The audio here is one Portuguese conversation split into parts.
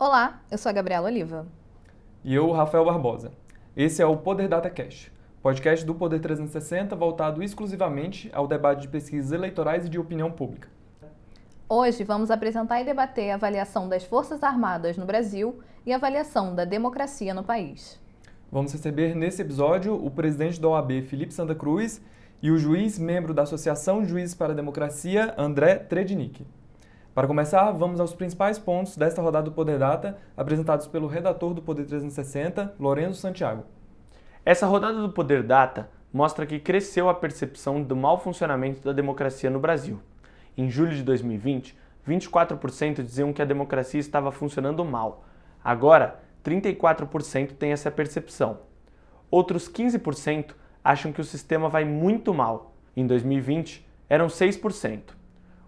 Olá, eu sou a Gabriela Oliva. E eu, Rafael Barbosa. Esse é o Poder Data Cast, podcast do Poder 360 voltado exclusivamente ao debate de pesquisas eleitorais e de opinião pública. Hoje vamos apresentar e debater a avaliação das Forças Armadas no Brasil e a avaliação da democracia no país. Vamos receber nesse episódio o presidente da OAB, Felipe Santa Cruz, e o juiz membro da Associação de Juízes para a Democracia, André Tredinick. Para começar, vamos aos principais pontos desta rodada do Poder Data, apresentados pelo redator do Poder 360, Lorenzo Santiago. Essa rodada do Poder Data mostra que cresceu a percepção do mau funcionamento da democracia no Brasil. Em julho de 2020, 24% diziam que a democracia estava funcionando mal. Agora, 34% têm essa percepção. Outros 15% acham que o sistema vai muito mal. Em 2020, eram 6%.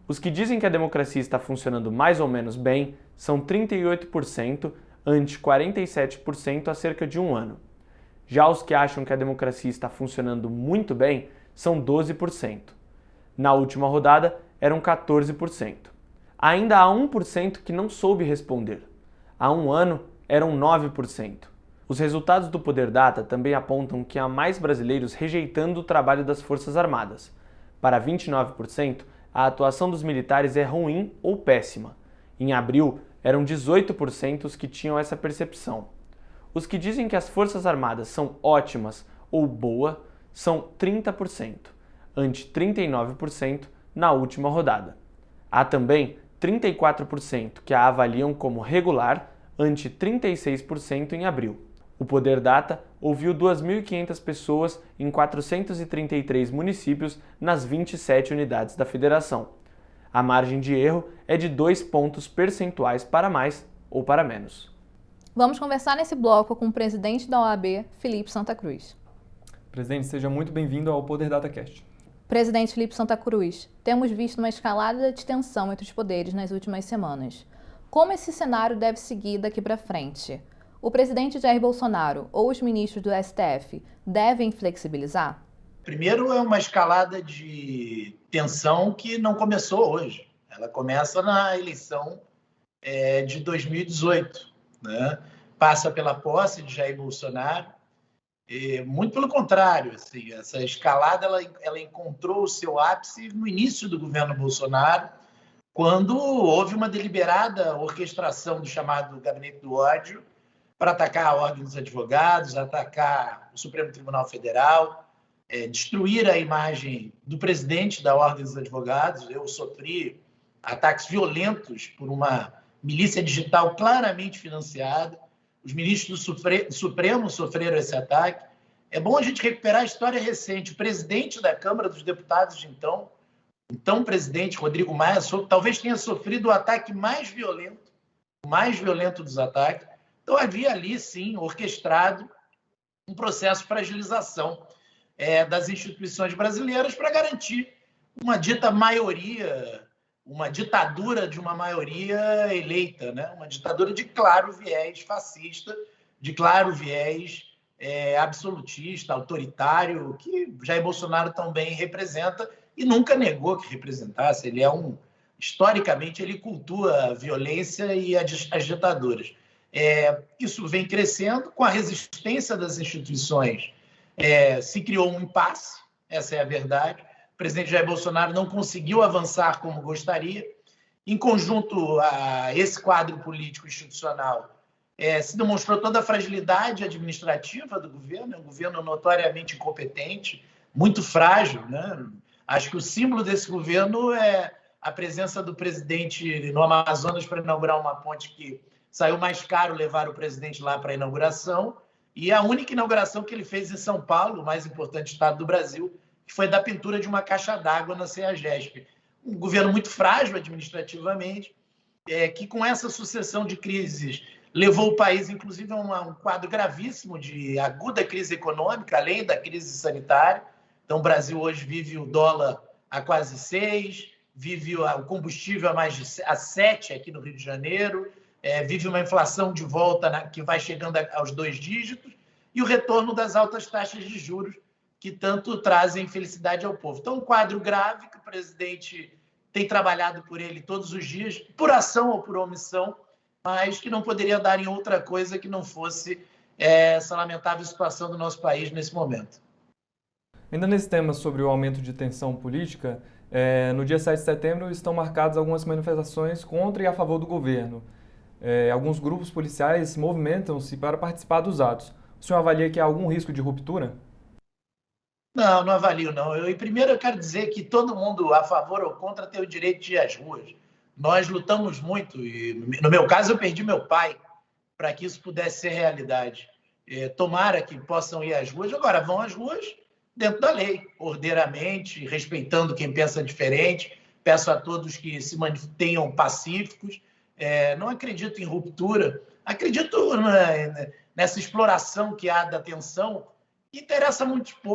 Os que dizem que a democracia está funcionando mais ou menos bem são 38%, ante 47% há cerca de um ano. Já os que acham que a democracia está funcionando muito bem são 12%. Na última rodada, eram 14%. Ainda há 1% que não soube responder. Há um ano, eram 9%. Os resultados do Poder Data também apontam que há mais brasileiros rejeitando o trabalho das Forças Armadas. Para 29%, a atuação dos militares é ruim ou péssima. Em abril, eram 18% os que tinham essa percepção. Os que dizem que as Forças Armadas são ótimas ou boa são 30%, ante 39% na última rodada. Há também 34% que a avaliam como regular, ante 36% em abril. O Poder Data ouviu 2.500 pessoas em 433 municípios nas 27 unidades da federação. A margem de erro é de 2 pontos percentuais para mais ou para menos. Vamos conversar nesse bloco com o presidente da OAB, Felipe Santa Cruz. Presidente, seja muito bem-vindo ao Poder Data Cast. Presidente Felipe Santa Cruz, temos visto uma escalada de tensão entre os poderes nas últimas semanas. Como esse cenário deve seguir daqui para frente? O presidente Jair Bolsonaro ou os ministros do STF devem flexibilizar? Primeiro, é uma escalada de tensão que não começou hoje. Ela começa na eleição de 2018, né? Passa pela posse de Jair Bolsonaro. Muito pelo contrário, assim, essa escalada ela encontrou o seu ápice no início do governo Bolsonaro, quando houve uma deliberada orquestração do chamado Gabinete do Ódio para atacar a Ordem dos Advogados, atacar o Supremo Tribunal Federal, destruir a imagem do presidente da Ordem dos Advogados. Eu sofri ataques violentos por uma milícia digital claramente financiada. Os ministros do Supremo sofreram esse ataque. É bom a gente recuperar a história recente. O presidente da Câmara dos Deputados de então presidente Rodrigo Maia, talvez tenha sofrido o ataque mais violento dos ataques. Então, havia ali, sim, orquestrado um processo de fragilização das instituições brasileiras para garantir uma dita maioria, uma ditadura de uma maioria eleita, né? Uma ditadura de claro viés fascista, de claro viés absolutista, autoritário, que Jair Bolsonaro também representa e nunca negou que representasse. Historicamente, ele cultua a violência e as ditaduras. Isso vem crescendo com a resistência das instituições. Se criou um impasse, essa é a verdade. O presidente Jair Bolsonaro não conseguiu avançar como gostaria. Em conjunto a esse quadro político institucional, se demonstrou toda a fragilidade administrativa do governo, um governo notoriamente incompetente, muito frágil, né? Acho que o símbolo desse governo é a presença do presidente no Amazonas para inaugurar uma ponte que saiu mais caro levar o presidente lá para a inauguração, e a única inauguração que ele fez em São Paulo, o mais importante estado do Brasil, que foi da pintura de uma caixa d'água na CEAGESP. Um governo muito frágil administrativamente, que com essa sucessão de crises levou o país, inclusive, a um quadro gravíssimo de aguda crise econômica, além da crise sanitária. Então, o Brasil hoje vive o dólar a quase 6, vive o combustível a 7 aqui no Rio de Janeiro, vive uma inflação de volta que vai chegando aos 2 dígitos e o retorno das altas taxas de juros que tanto trazem felicidade ao povo. Então, um quadro grave que o presidente tem trabalhado por ele todos os dias, por ação ou por omissão, mas que não poderia dar em outra coisa que não fosse essa lamentável situação do nosso país nesse momento. Ainda nesse tema sobre o aumento de tensão política, no dia 7 de setembro estão marcadas algumas manifestações contra e a favor do governo. Alguns grupos policiais movimentam-se para participar dos atos. O senhor avalia que há algum risco de ruptura? Não, não avalio, não. Primeiro, eu quero dizer que todo mundo, a favor ou contra, tem o direito de ir às ruas. Nós lutamos muito e, no meu caso, eu perdi meu pai para que isso pudesse ser realidade. Tomara que possam ir às ruas. Agora, vão às ruas dentro da lei, ordeiramente, respeitando quem pensa diferente. Peço a todos que se mantenham pacíficos. Não acredito em ruptura. Acredito nessa exploração que há da tensão, que interessa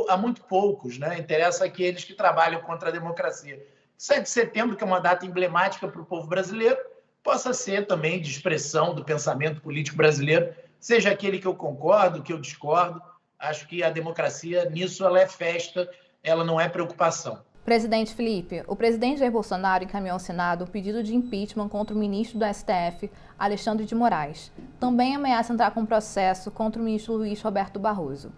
a muito poucos, né? Interessa aqueles que trabalham contra a democracia. 7 de setembro, que é uma data emblemática para o povo brasileiro, possa ser também de expressão do pensamento político brasileiro, seja aquele que eu concordo, que eu discordo. Acho que a democracia, nisso, ela é festa, ela não é preocupação. Presidente Felipe, o presidente Jair Bolsonaro encaminhou ao Senado um pedido de impeachment contra o ministro do STF, Alexandre de Moraes. Também ameaça entrar com processo contra o ministro Luiz Roberto Barroso.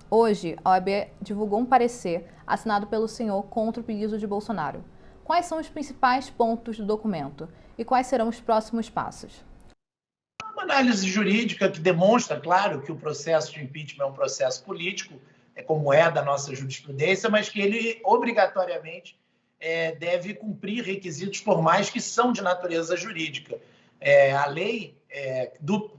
Hoje, a OAB divulgou um parecer assinado pelo senhor contra o pedido de Bolsonaro. Quais são os principais pontos do documento e quais serão os próximos passos? Uma análise jurídica que demonstra, claro, que o processo de impeachment é um processo político, como é da nossa jurisprudência, mas que ele obrigatoriamente deve cumprir requisitos formais que são de natureza jurídica. A lei do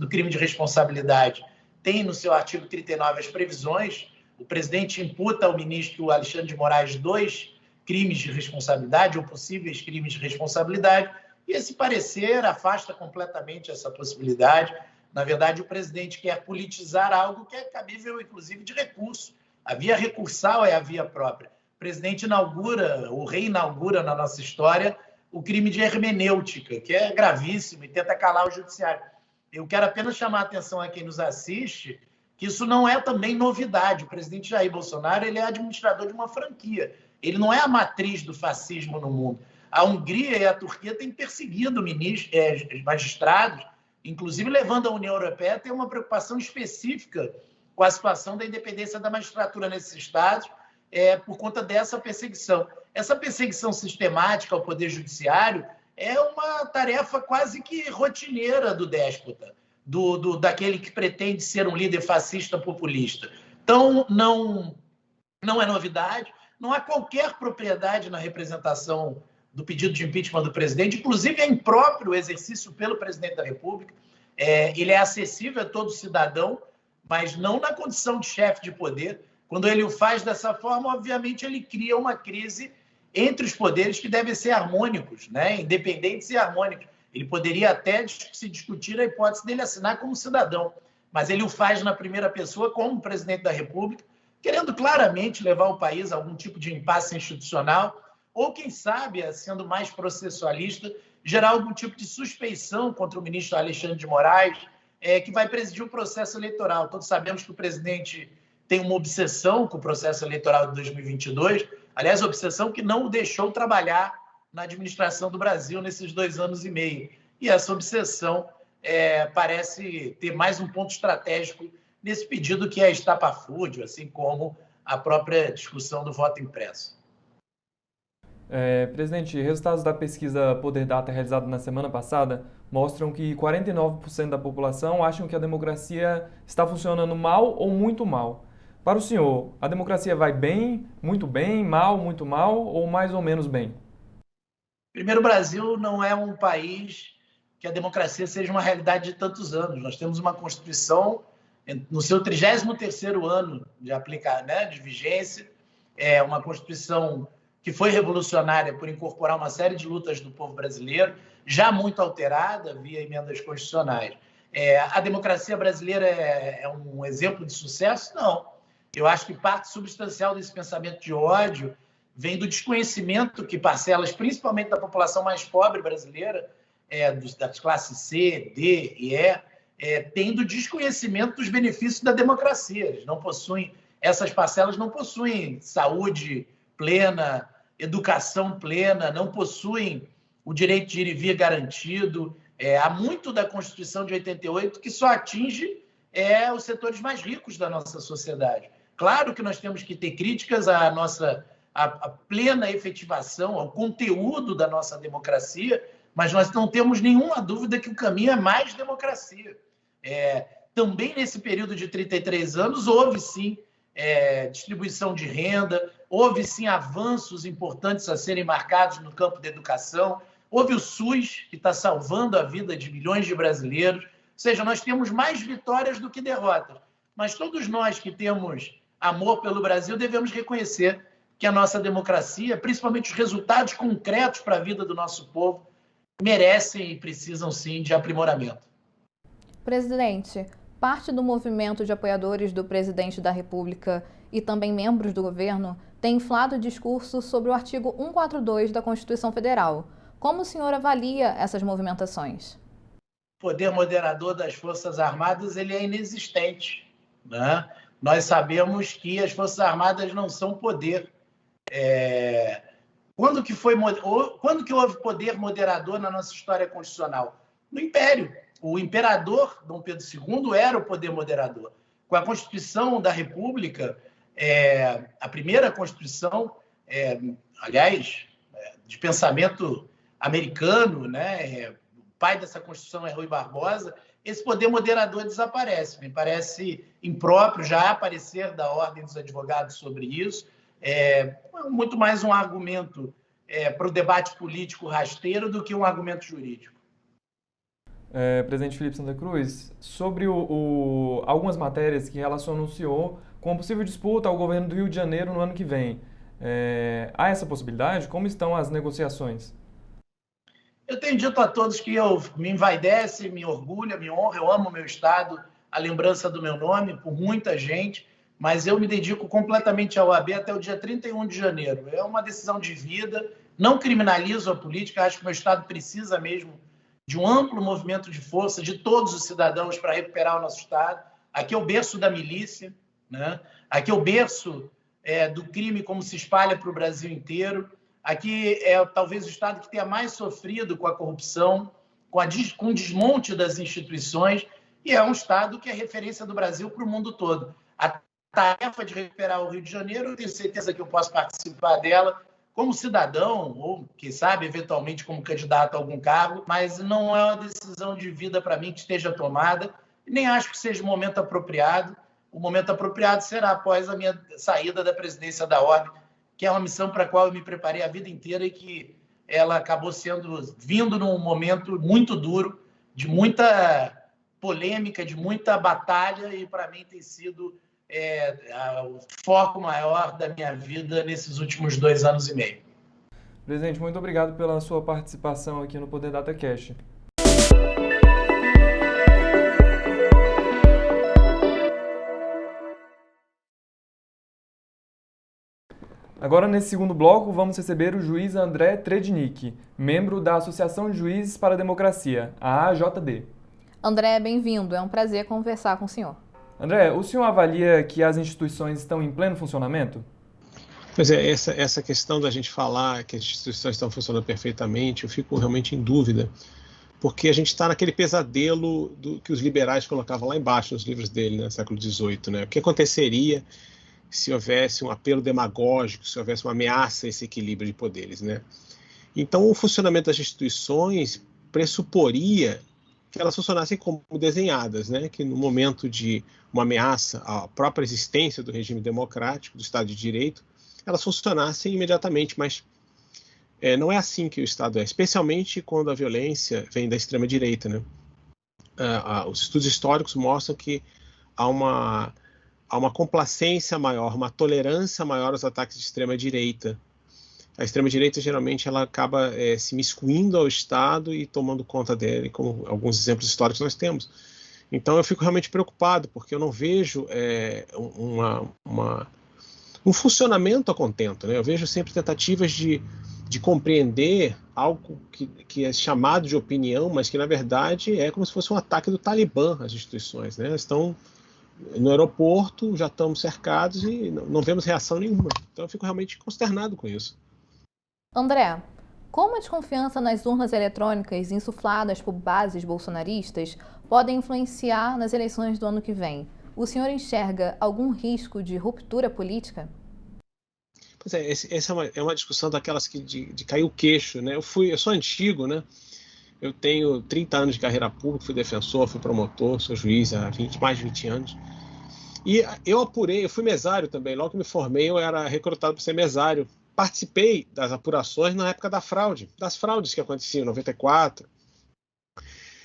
crime de responsabilidade tem no seu artigo 39 as previsões. O presidente imputa ao ministro Alexandre de Moraes 2 crimes de responsabilidade ou possíveis crimes de responsabilidade, e esse parecer afasta completamente essa possibilidade. Na verdade, o presidente quer politizar algo que é cabível, inclusive, de recurso. A via recursal é a via própria. O presidente inaugura, ou reinaugura na nossa história, o crime de hermenêutica, que é gravíssimo e tenta calar o judiciário. Eu quero apenas chamar a atenção a quem nos assiste que isso não é também novidade. O presidente Jair Bolsonaro ele é administrador de uma franquia. Ele não é a matriz do fascismo no mundo. A Hungria e a Turquia têm perseguido magistrados, inclusive levando a União Europeia a ter uma preocupação específica com a situação da independência da magistratura nesses estados, por conta dessa perseguição. Essa perseguição sistemática ao Poder Judiciário é uma tarefa quase que rotineira do déspota, daquele que pretende ser um líder fascista populista. Então, não é novidade, não há qualquer propriedade na representação do pedido de impeachment do presidente, inclusive é impróprio o exercício pelo presidente da República. Ele é acessível a todo cidadão, mas não na condição de chefe de poder. Quando ele o faz dessa forma, obviamente, ele cria uma crise entre os poderes que devem ser harmônicos, né? Independentes e harmônicos. Ele poderia até se discutir a hipótese dele assinar como cidadão, mas ele o faz na primeira pessoa como presidente da República, querendo claramente levar o país a algum tipo de impasse institucional, ou, quem sabe, sendo mais processualista, gerar algum tipo de suspeição contra o ministro Alexandre de Moraes, que vai presidir o processo eleitoral. Todos sabemos que o presidente tem uma obsessão com o processo eleitoral de 2022, aliás, obsessão que não o deixou trabalhar na administração do Brasil nesses 2 anos e meio. E essa obsessão parece ter mais um ponto estratégico nesse pedido que é estapafúrdio, assim como a própria discussão do voto impresso. Presidente, resultados da pesquisa Poder Data realizada na semana passada mostram que 49% da população acham que a democracia está funcionando mal ou muito mal. Para o senhor, a democracia vai bem, muito mal ou mais ou menos bem? Primeiro, o Brasil não é um país que a democracia seja uma realidade de tantos anos. Nós temos uma Constituição no seu 33º ano de vigência, uma Constituição que foi revolucionária por incorporar uma série de lutas do povo brasileiro, já muito alterada via emendas constitucionais. A democracia brasileira é um exemplo de sucesso? Não. Eu acho que parte substancial desse pensamento de ódio vem do desconhecimento que parcelas, principalmente da população mais pobre brasileira, das classes C, D e E, tem do desconhecimento dos benefícios da democracia. Eles não possuem, essas parcelas não possuem saúde plena, educação plena, não possuem o direito de ir e vir garantido, Há muito da Constituição de 88 que só atinge os setores mais ricos da nossa sociedade. Claro que nós temos que ter críticas à plena efetivação, ao conteúdo da nossa democracia, mas nós não temos nenhuma dúvida que o caminho é mais democracia. Também nesse período de 33 anos houve sim distribuição de renda, houve sim avanços importantes a serem marcados no campo da educação, houve o SUS, que está salvando a vida de milhões de brasileiros, ou seja, nós temos mais vitórias do que derrotas, mas todos nós que temos amor pelo Brasil devemos reconhecer que a nossa democracia, principalmente os resultados concretos para a vida do nosso povo, merecem e precisam sim de aprimoramento. Presidente, parte do movimento de apoiadores do presidente da República e também membros do governo tem inflado o discurso sobre o artigo 142 da Constituição Federal. Como o senhor avalia essas movimentações? O poder moderador das Forças Armadas ele é inexistente, né? Nós sabemos que as Forças Armadas não são poder. Quando que houve poder moderador na nossa história constitucional? No Império. O imperador Dom Pedro II era o poder moderador. Com a Constituição da República, a primeira Constituição, aliás, de pensamento americano, né? O pai dessa Constituição é Rui Barbosa, esse poder moderador desaparece. Me parece impróprio já aparecer da Ordem dos Advogados sobre isso. Muito mais um argumento para o debate político rasteiro do que um argumento jurídico. Presidente Felipe Santa Cruz, sobre algumas matérias que relacionam o senhor com a possível disputa ao governo do Rio de Janeiro no ano que vem. Há essa possibilidade? Como estão as negociações? Eu tenho dito a todos que me envaidece, me orgulha, me honra, eu amo o meu estado, a lembrança do meu nome por muita gente, mas eu me dedico completamente à OAB até o dia 31 de janeiro. É uma decisão de vida, não criminalizo a política, acho que o meu estado precisa mesmo de um amplo movimento de força de todos os cidadãos para recuperar o nosso estado. Aqui é o berço da milícia, né? Aqui é o berço do crime como se espalha para o Brasil inteiro. Aqui é talvez o estado que tenha mais sofrido com a corrupção, com o desmonte das instituições, e é um estado que é referência do Brasil para o mundo todo. A tarefa de recuperar o Rio de Janeiro, eu tenho certeza que eu posso participar dela como cidadão, ou, quem sabe, eventualmente como candidato a algum cargo, mas não é uma decisão de vida para mim que esteja tomada, e nem acho que seja o momento apropriado. O momento apropriado será após a minha saída da presidência da Ordem, que é uma missão para a qual eu me preparei a vida inteira e que ela acabou vindo num momento muito duro, de muita polêmica, de muita batalha, e para mim tem sido o foco maior da minha vida nesses últimos 2 anos e meio. Presidente, muito obrigado pela sua participação aqui no Poder DataCast. Agora, nesse segundo bloco, vamos receber o juiz André Tredinick, membro da Associação de Juízes para a Democracia, a AJD. André, bem-vindo. É um prazer conversar com o senhor. André, o senhor avalia que as instituições estão em pleno funcionamento? Pois é, essa questão da gente falar que as instituições estão funcionando perfeitamente, eu fico realmente em dúvida, porque a gente está naquele pesadelo que os liberais colocavam lá embaixo nos livros dele, no século XVIII, né? O que aconteceria se houvesse um apelo demagógico, se houvesse uma ameaça a esse equilíbrio de poderes, né? Então, o funcionamento das instituições pressuporia que elas funcionassem como desenhadas, né? Que no momento de uma ameaça à própria existência do regime democrático, do Estado de Direito, elas funcionassem imediatamente, mas não é assim que o Estado é, especialmente quando a violência vem da extrema-direita, né? Os estudos históricos mostram que há uma complacência maior, uma tolerância maior aos ataques de extrema-direita. A extrema-direita, geralmente, ela acaba se miscuindo ao Estado e tomando conta dele, como alguns exemplos históricos nós temos. Então, eu fico realmente preocupado, porque eu não vejo um funcionamento a contento, né? Eu vejo sempre tentativas de compreender algo que é chamado de opinião, mas que, na verdade, é como se fosse um ataque do Talibã às instituições, né? Elas estão no aeroporto, já estamos cercados e não vemos reação nenhuma. Então, eu fico realmente consternado com isso. André, Como a desconfiança nas urnas eletrônicas insufladas por bases bolsonaristas podem influenciar nas eleições do ano que vem? O senhor enxerga algum risco de ruptura política? Pois é, essa é uma discussão daquelas que de cair o queixo, né? Eu sou antigo, né? Eu tenho 30 anos de carreira pública, fui defensor, fui promotor, sou juiz há mais de 20 anos. E eu fui mesário também. Logo que me formei, eu era recrutado para ser mesário. Participei das apurações na época das fraudes que aconteciam em 94.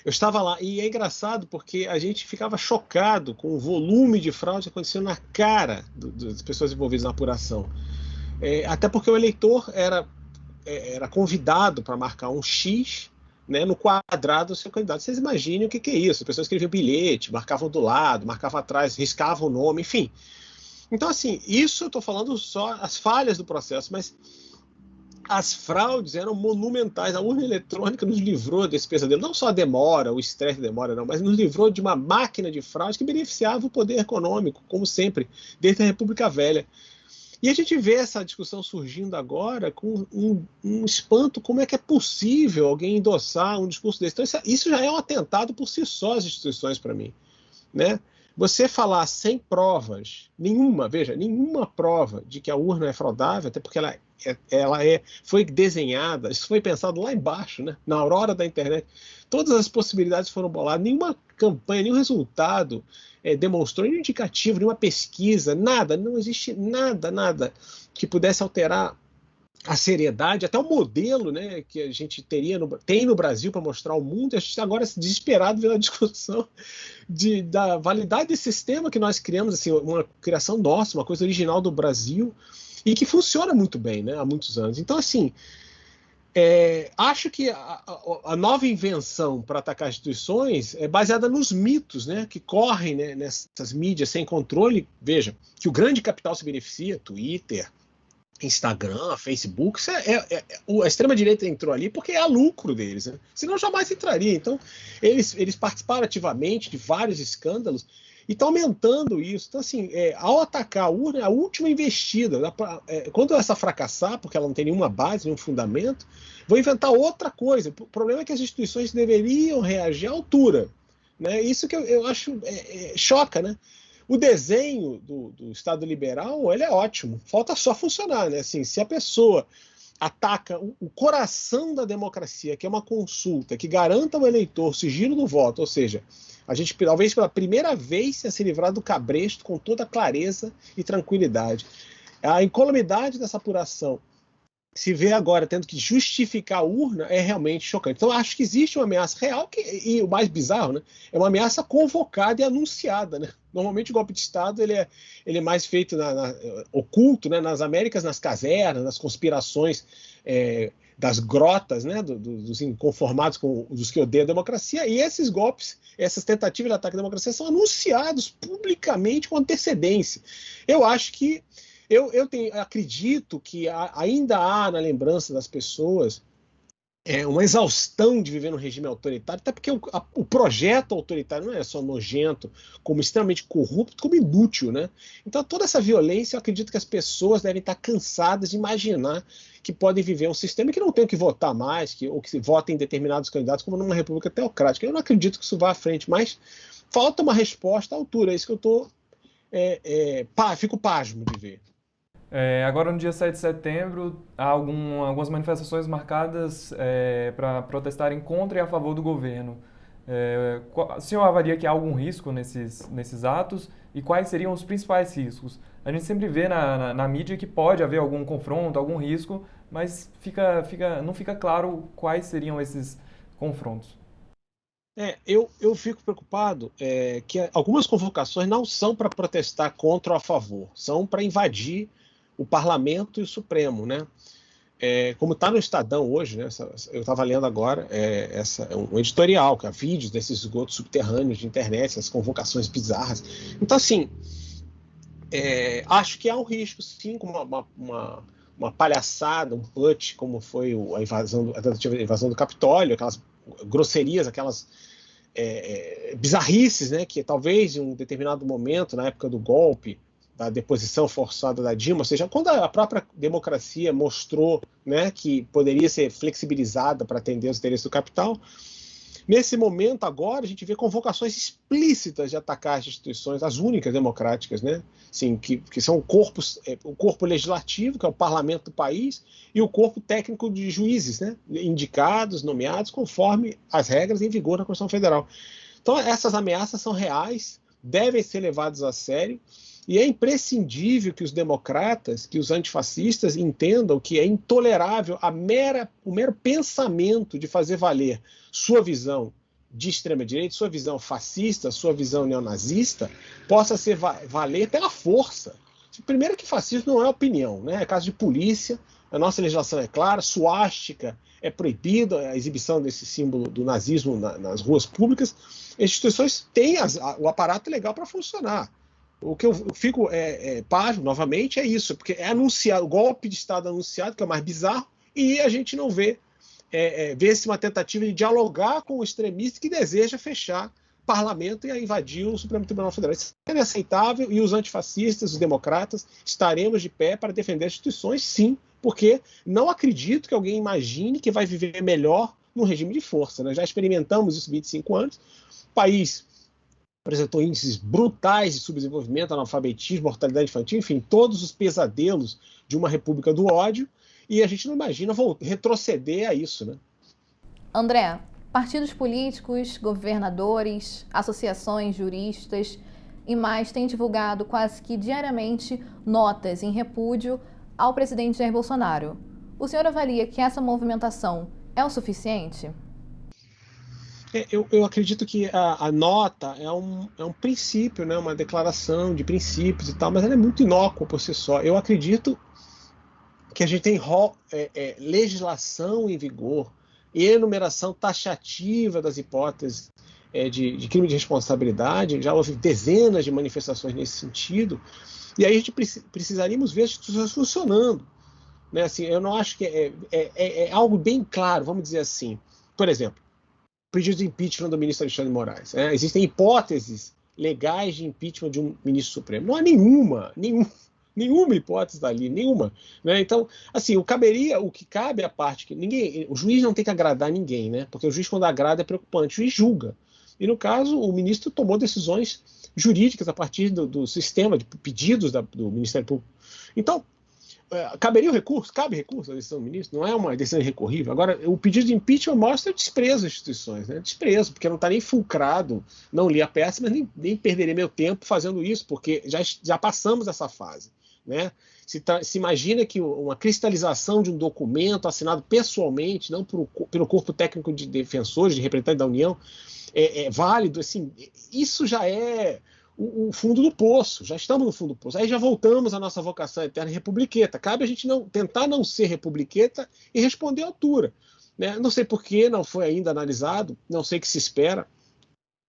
Eu estava lá e é engraçado porque a gente ficava chocado com o volume de fraude acontecendo na cara das pessoas envolvidas na apuração. Até porque o eleitor era convidado para marcar um X, né, no quadrado do seu candidato. Vocês imaginem o que é isso. As pessoas escreviam bilhete, marcavam do lado, marcavam atrás, riscavam o nome, enfim. Então, assim, isso eu estou falando só as falhas do processo, mas as fraudes eram monumentais. A urna eletrônica nos livrou desse pesadelo. Não só a demora, o estresse da demora, não, mas nos livrou de uma máquina de fraude que beneficiava o poder econômico, como sempre, desde a República Velha. E a gente vê essa discussão surgindo agora com um espanto, como é que é possível alguém endossar um discurso desse. Então isso já é um atentado por si só às instituições para mim, né? Você falar sem provas, nenhuma prova de que a urna é fraudável, até porque foi desenhada, isso foi pensado lá embaixo, né? Na aurora da internet, todas as possibilidades foram boladas, nenhuma campanha, nenhum resultado demonstrou, nenhum indicativo, nenhuma pesquisa, nada, não existe nada que pudesse alterar a seriedade, até o modelo, né, que a gente tem no Brasil para mostrar ao mundo. E a gente está agora desesperado pela discussão da validade desse sistema que nós criamos, assim, uma criação nossa, uma coisa original do Brasil e que funciona muito bem, né, há muitos anos. Então, assim, acho que a nova invenção para atacar instituições é baseada nos mitos, né, que correm, né, nessas mídias sem controle. Veja, que o grande capital se beneficia, Twitter, Instagram, Facebook, a extrema-direita entrou ali porque é a lucro deles, né? Senão jamais entraria. Então, eles participaram ativamente de vários escândalos e estão aumentando isso. Então, assim, ao atacar a urna, é a última investida. Quando essa fracassar, porque ela não tem nenhuma base, nenhum fundamento, vão inventar outra coisa. O problema é que as instituições deveriam reagir à altura, né? Isso que eu acho choca, né? O desenho do Estado liberal, ele é ótimo, falta só funcionar, né? Assim, se a pessoa ataca o coração da democracia, que é uma consulta que garanta ao eleitor o sigilo do voto, ou seja, a gente talvez pela primeira vez se livrar do cabresto com toda clareza e tranquilidade. A incolumidade dessa apuração se vê agora tendo que justificar a urna é realmente chocante. Então, acho que existe uma ameaça real, e o mais bizarro, né, é uma ameaça convocada e anunciada, né? Normalmente o golpe de Estado ele é mais feito oculto, né, nas Américas, nas casernas, nas conspirações das grotas, né, dos inconformados com os que odeiam a democracia, e esses golpes, essas tentativas de ataque à democracia são anunciados publicamente com antecedência. Eu acho que acredito que ainda há na lembrança das pessoas uma exaustão de viver num regime autoritário, até porque o projeto autoritário não é só nojento, como extremamente corrupto, como inútil, né? Então toda essa violência, eu acredito que as pessoas devem estar cansadas de imaginar que podem viver um sistema que não tem que votar mais, ou que se votem em determinados candidatos, como numa república teocrática. Eu não acredito que isso vá à frente, mas falta uma resposta à altura. É isso que eu fico pasmo de ver. Agora, no dia 7 de setembro, há algumas manifestações marcadas para protestarem contra e a favor do governo. O senhor avalia que há algum risco nesses atos e quais seriam os principais riscos? A gente sempre vê na mídia que pode haver algum confronto, algum risco, mas não fica claro quais seriam esses confrontos. Eu fico preocupado que algumas convocações não são para protestar contra ou a favor, são para invadir o Parlamento e o Supremo, né? Como está no Estadão hoje, né? Eu estava lendo agora um editorial, que há vídeos desses esgotos subterrâneos de internet, essas convocações bizarras. Então, assim, acho que há um risco, sim, com uma palhaçada, um putsch, como foi a tentativa de invasão do Capitólio, aquelas grosserias, aquelas bizarrices, né? Que talvez em um determinado momento, na época do golpe, da deposição forçada da Dilma, ou seja, quando a própria democracia mostrou, né, que poderia ser flexibilizada para atender os interesses do capital, nesse momento agora a gente vê convocações explícitas de atacar as instituições, as únicas democráticas, né, assim, que são corpos, o corpo legislativo, que é o parlamento do país, e o corpo técnico de juízes, né, indicados, nomeados, conforme as regras em vigor na Constituição Federal. Então essas ameaças são reais, devem ser levadas a sério, e é imprescindível que os democratas, que os antifascistas entendam que é intolerável o mero pensamento de fazer valer sua visão de extrema-direita, sua visão fascista, sua visão neonazista, possa ser valer pela força. Primeiro que fascismo não é opinião, né? É caso de polícia, a nossa legislação é clara, suástica é proibida, a exibição desse símbolo do nazismo nas ruas públicas. As instituições têm o aparato legal para funcionar. O que eu fico pasmo, novamente, é isso, porque é anunciado, o golpe de Estado anunciado, que é o mais bizarro, e a gente não vê-se uma tentativa de dialogar com o extremista que deseja fechar o parlamento e invadir o Supremo Tribunal Federal. Isso é inaceitável, e os antifascistas, os democratas, estaremos de pé para defender as instituições, sim, porque não acredito que alguém imagine que vai viver melhor num regime de força. Nós já experimentamos isso há 25 anos, o país apresentou índices brutais de subdesenvolvimento, analfabetismo, mortalidade infantil, enfim, todos os pesadelos de uma república do ódio, e a gente não imagina retroceder a isso, né? André, partidos políticos, governadores, associações, juristas e mais têm divulgado quase que diariamente notas em repúdio ao presidente Jair Bolsonaro. O senhor avalia que essa movimentação é o suficiente? Eu acredito que a nota é um princípio, né, uma declaração de princípios e tal, mas ela é muito inócua por si só. Eu acredito que a gente tem legislação em vigor, enumeração taxativa das hipóteses de crime de responsabilidade, já houve dezenas de manifestações nesse sentido, e aí a gente precisaríamos ver as instituições funcionando. Né? Assim, eu não acho que é algo bem claro, vamos dizer assim. Por exemplo, pedido de impeachment do ministro Alexandre de Moraes. Existem hipóteses legais de impeachment de um ministro supremo. Não há nenhuma hipótese dali, nenhuma. Né? Então, assim, o que cabe à parte que o juiz não tem que agradar ninguém, né? Porque o juiz, quando agrada, é preocupante. O juiz julga. E, no caso, o ministro tomou decisões jurídicas a partir do sistema de pedidos do Ministério Público. Então, caberia o recurso? Cabe recurso à decisão do ministro? Não é uma decisão irrecorrível. Agora, o pedido de impeachment mostra desprezo às instituições, né? Desprezo, porque não está nem fulcrado, não li a peça, mas nem perderei meu tempo fazendo isso, porque já passamos essa fase. Né? Se imagina que uma cristalização de um documento assinado pessoalmente, não pelo corpo técnico de defensores, de representantes da União, é válido, assim, isso já é o fundo do poço, já estamos no fundo do poço. Aí já voltamos à nossa vocação eterna republiqueta. Cabe a gente tentar não ser republiqueta e responder à altura. Né? Não sei por que não foi ainda analisado, não sei o que se espera.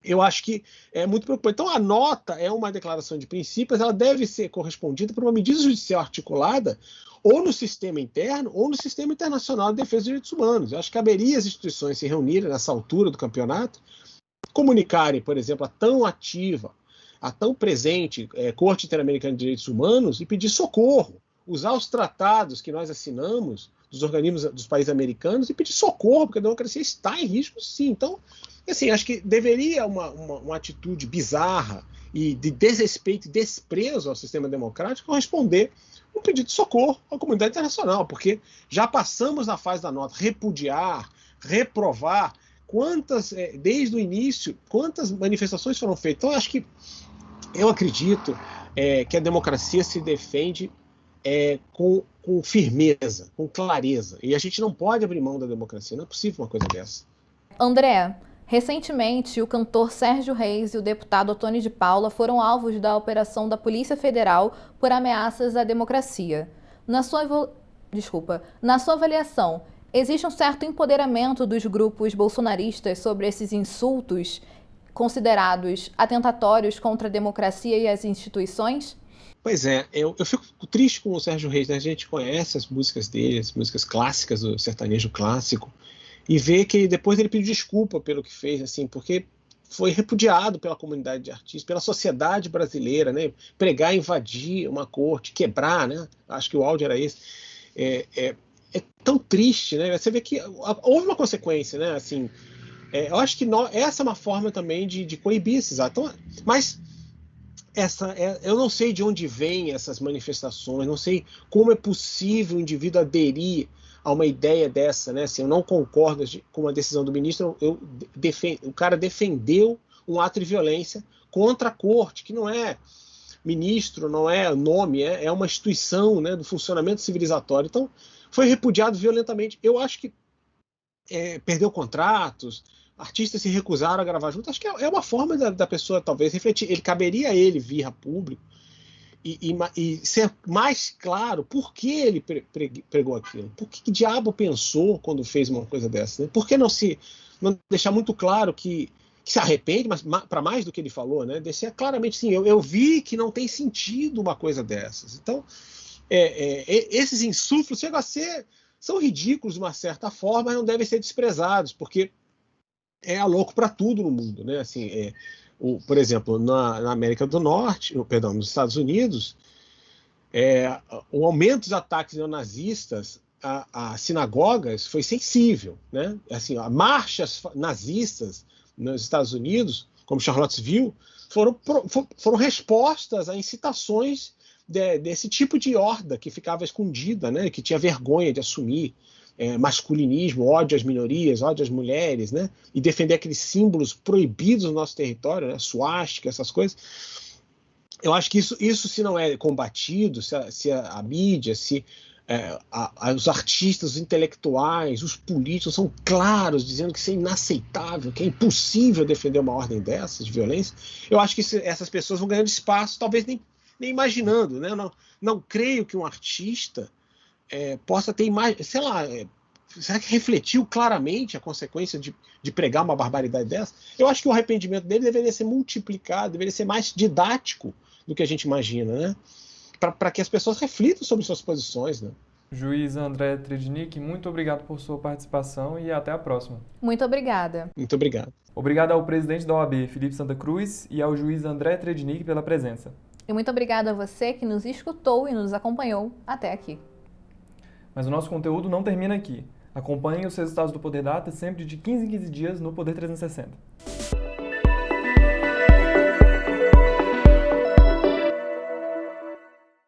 Eu acho que é muito preocupante. Então, a nota é uma declaração de princípios, ela deve ser correspondida por uma medida judicial articulada ou no sistema interno ou no sistema internacional de defesa dos direitos humanos. Eu acho que caberia as instituições se reunirem nessa altura do campeonato, comunicarem, por exemplo, a tão ativa, a tão presente Corte Interamericana de Direitos Humanos e pedir socorro, usar os tratados que nós assinamos dos organismos dos países americanos e pedir socorro, porque a democracia está em risco, sim. Então, assim, acho que deveria uma atitude bizarra e de desrespeito e desprezo ao sistema democrático corresponder um pedido de socorro à comunidade internacional, porque já passamos na fase da nota, repudiar, reprovar, desde o início, quantas manifestações foram feitas. Então, eu acredito que a democracia se defende com firmeza, com clareza, e a gente não pode abrir mão da democracia, não é possível uma coisa dessa. André, recentemente, o cantor Sérgio Reis e o deputado Ottoni de Paula foram alvos da operação da Polícia Federal por ameaças à democracia. Na sua avaliação, existe um certo empoderamento dos grupos bolsonaristas sobre esses insultos considerados atentatórios contra a democracia e as instituições? Pois é, eu fico triste com o Sérgio Reis, né? A gente conhece as músicas dele, as músicas clássicas do sertanejo clássico, e vê que depois ele pediu desculpa pelo que fez, assim, porque foi repudiado pela comunidade de artistas, pela sociedade brasileira, né? Pregar, invadir uma corte, quebrar, né? Acho que o áudio era esse. É tão triste, né? Você vê que houve uma consequência, né? Assim, eu acho que essa é uma forma também de coibir esses atos. Então, mas eu não sei de onde vêm essas manifestações, não sei como é possível o indivíduo aderir a uma ideia dessa, né? Assim, eu não concordo com a decisão do ministro. O cara defendeu um ato de violência contra a corte, que não é ministro, não é nome, é uma instituição, né, do funcionamento civilizatório. Então, foi repudiado violentamente. Eu acho que perdeu contratos, artistas se recusaram a gravar junto. Acho que é uma forma da pessoa talvez refletir. Caberia a ele vir a público e ser mais claro por que ele pregou aquilo. Por que diabo pensou quando fez uma coisa dessa? Né? Por que não deixar muito claro que se arrepende, mas para mais do que ele falou, né? Deixar claramente, sim, eu vi que não tem sentido uma coisa dessas. Então, esses insuflos chegam a são ridículos de uma certa forma, mas não devem ser desprezados, porque é louco para tudo no mundo, né? Assim, por exemplo, na América do Norte, perdão, nos Estados Unidos, o aumento dos ataques neonazistas a sinagogas foi sensível, né? Assim, marchas nazistas nos Estados Unidos, como Charlottesville, foram respostas a incitações desse tipo de horda que ficava escondida, né? Que tinha vergonha de assumir masculinismo, ódio às minorias, ódio às mulheres, né? E defender aqueles símbolos proibidos no nosso território, né? Suástica, essas coisas. Eu acho que isso se não é combatido, se a mídia, se os artistas, os intelectuais, os políticos são claros, dizendo que isso é inaceitável, que é impossível defender uma ordem dessas, de violência, eu acho que essas pessoas vão ganhando espaço, talvez nem imaginando, né? Não creio que um artista possa ter sei lá, será que refletiu claramente a consequência de pregar uma barbaridade dessa? Eu acho que o arrependimento dele deveria ser multiplicado, deveria ser mais didático do que a gente imagina, né? Para que as pessoas reflitam sobre suas posições, né? Juiz André Tredinick, muito obrigado por sua participação e até a próxima. Muito obrigada. Muito obrigado. Obrigado ao presidente da OAB, Felipe Santa Cruz, e ao juiz André Tredinick pela presença. E muito obrigada a você que nos escutou e nos acompanhou até aqui. Mas o nosso conteúdo não termina aqui. Acompanhe os resultados do Poder Data sempre de 15 em 15 dias no Poder 360.